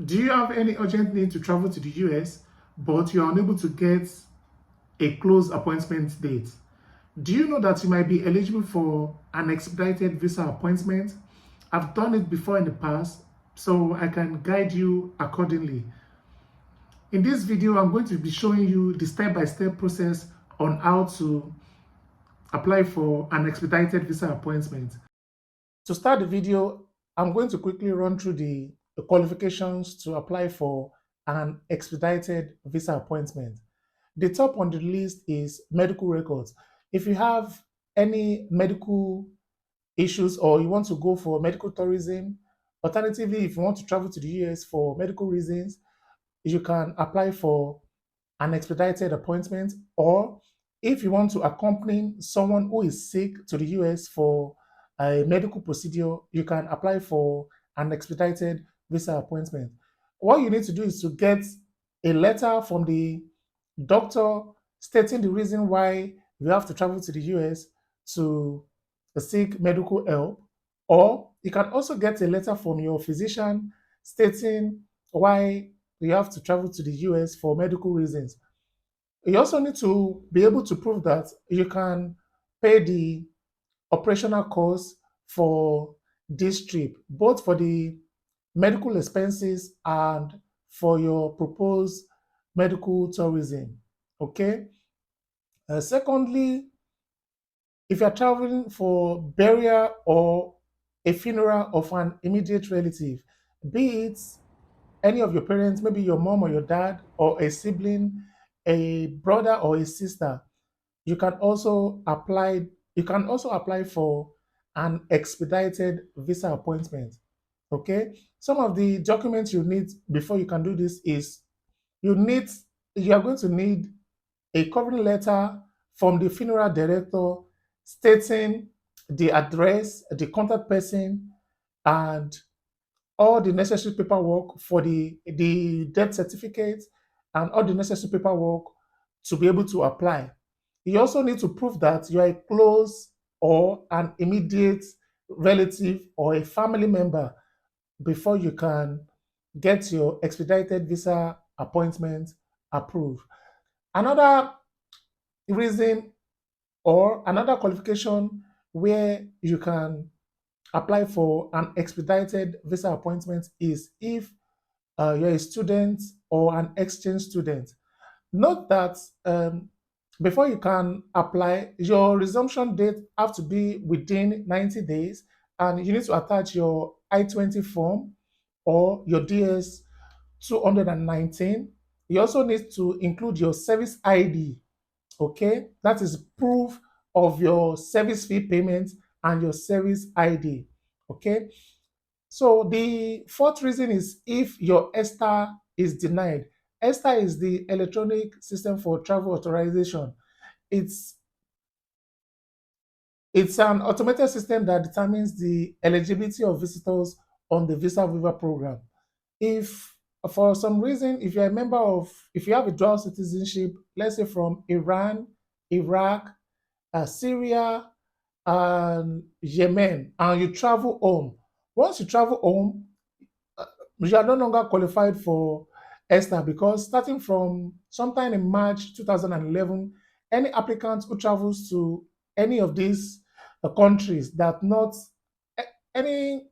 Do you have any urgent need to travel to the US, but you're unable to get a close appointment date? Do you know that you might be eligible for an expedited visa appointment? I've done it before in the past, so I can guide you accordingly. In this video, I'm going to be showing you the step-by-step process on how to apply for an expedited visa appointment. To start the video, I'm going to quickly run through the qualifications to apply for an expedited visa appointment. The top on the list is medical records. If you have any medical issues or you want to go for medical tourism, alternatively, if you want to travel to the US for medical reasons, you can apply for an expedited appointment, or if you want to accompany someone who is sick to the US for a medical procedure, you can apply for an expedited visa appointment. What you need to do is to get a letter from the doctor stating the reason why you have to travel to the US to seek medical help, or you can also get a letter from your physician stating why you have to travel to the US for medical reasons. You also need to be able to prove that you can pay the operational costs for this trip, both for the medical expenses and for your proposed medical tourism. Okay. Secondly, if you're traveling for burial or a funeral of an immediate relative, be it any of your parents, maybe your mom or your dad, or a sibling, a brother or a sister, you can also apply. You can also apply for an expedited visa appointment. Okay. Some of the documents you need before you can do this is you need you are going to need a covering letter from the funeral director stating the address, the contact person, and all the necessary paperwork for the death certificate and all the necessary paperwork to be able to apply. You also need to prove that you are a close or an immediate relative or a family member before you can get your expedited visa appointment approved. Another reason or another qualification where you can apply for an expedited visa appointment is if you're a student or an exchange student. Note that before you can apply, your resumption date have to be within 90 days, and you need to attach your I-20 form or your DS 219. You also need to include your service ID. Okay, that is proof of your service fee payment and your service ID. Okay, so the fourth reason is if your ESTA is denied. ESTA is the electronic system for travel authorization. It's it's an automated system that determines the eligibility of visitors on the visa waiver program. If for some reason, if you're a member of, if you have a dual citizenship, let's say from Iran, Iraq, Syria, and Yemen, and you travel home. Once you travel home, you are no longer qualified for ESTA because starting from sometime in March 2011, any applicant who travels to any of these countries that not any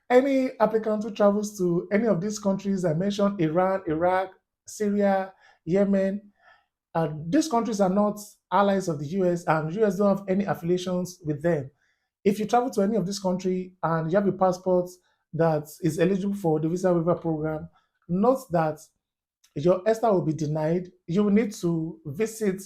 any applicant who travels to any of these countries I mentioned, Iran, Iraq, Syria, Yemen, these countries are not allies of the US, and US don't have any affiliations with them. If you travel to any of this country and you have a passport that is eligible for the visa waiver program, note that your ESTA will be denied. You will need to visit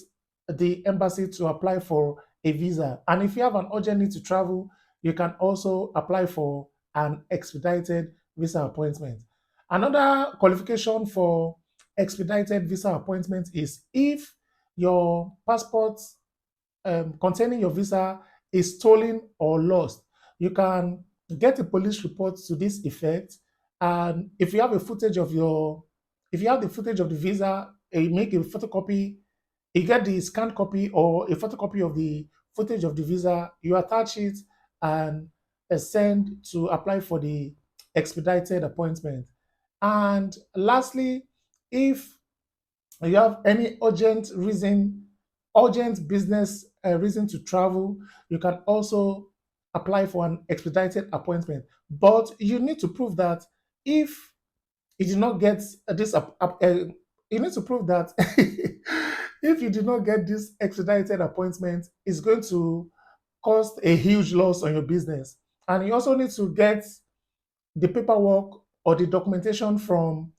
the embassy to apply for a visa. And if you have an urgent need to travel, you can also apply for an expedited visa appointment. Another qualification for expedited visa appointment is if your passport containing your visa is stolen or lost, you can get a police report to this effect. And if you have a footage of your, if you have the footage of the visa, you make a photocopy, you get the scanned copy or a photocopy of the footage of the visa, you attach it and send to apply for the expedited appointment. And lastly, if you have any urgent business reason to travel, you can also apply for an expedited appointment. But you need to prove that if you did not get this, you need to prove that if you did not get this expedited appointment, it's going to cost a huge loss on your business. And you also need to get the paperwork or the documentation from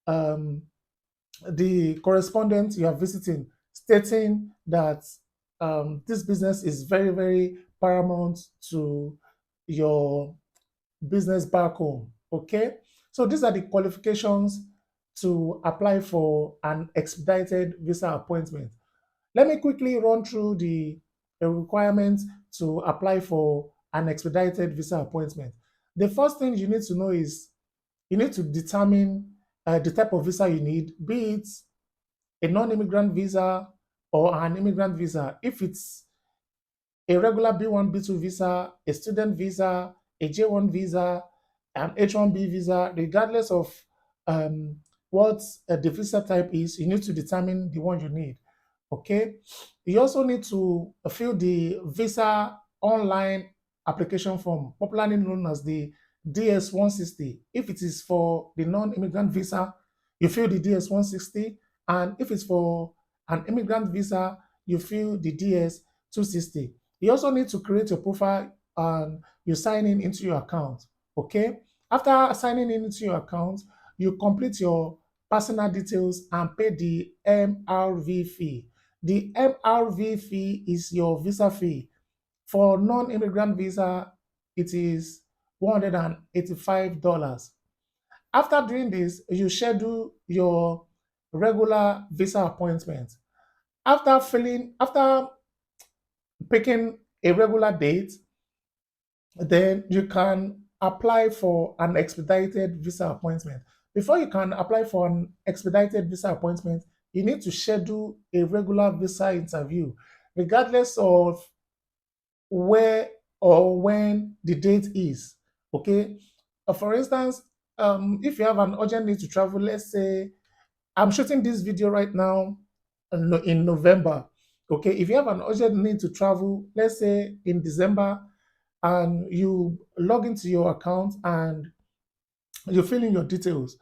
um, the correspondent you are visiting, stating that this business is very, very paramount to your business back home. Okay, so these are the qualifications to apply for an expedited visa appointment. Let me quickly run through the requirements to apply for an expedited visa appointment. The first thing you need to know is you need to determine the type of visa you need, be it a non-immigrant visa or an immigrant visa. If it's a regular B1, B2 visa, a student visa, a J1 visa, an H1B visa, regardless of um, what the visa type is, you need to determine the one you need. Okay. You also need to fill the visa online application form, popularly known as the DS 160. If it is for the non immigrant visa, you fill the DS 160. And if it's for an immigrant visa, you fill the DS 260. You also need to create your profile and you sign in into your account. Okay. After signing in into your account, you complete your personal details and pay the MRV fee. The MRV fee is your visa fee. For non-immigrant visa, it is $185. After doing this, you schedule your regular visa appointment. After picking a regular date, then you can apply for an expedited visa appointment. Before you can apply for an expedited visa appointment, you need to schedule a regular visa interview, regardless of where or when the date is. Okay. For instance, if you have an urgent need to travel, let's say I'm shooting this video right now in November. Okay, if you have an urgent need to travel, let's say in December, and you log into your account and you fill in your details.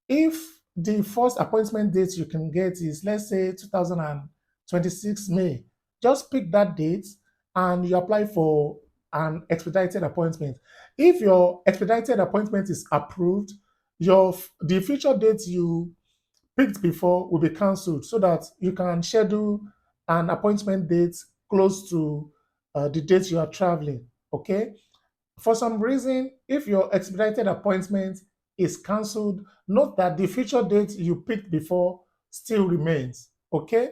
If the first appointment date you can get is, let's say, 2026 May, just pick that date and you apply for an expedited appointment. If your expedited appointment is approved, the future dates you picked before will be cancelled so that you can schedule an appointment date close to the date you are traveling. Okay. For some reason, if your expedited appointment is cancelled, note that the future date you picked before still remains. Okay.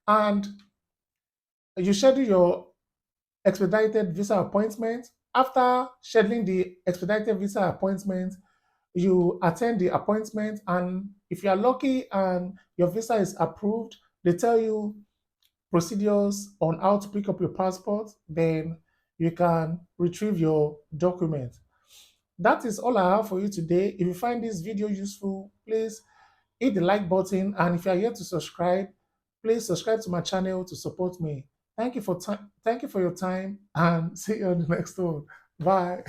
And you schedule your expedited visa appointment. After scheduling the expedited visa appointment, you attend the appointment, and if you are lucky and your visa is approved, they tell you procedures on how to pick up your passport, then you can retrieve your document. That is all I have for you today. If you find this video useful, please hit the like button, and if you are yet to subscribe, please subscribe to my channel to support me. Thank you for your time, and see you on the next one. Bye.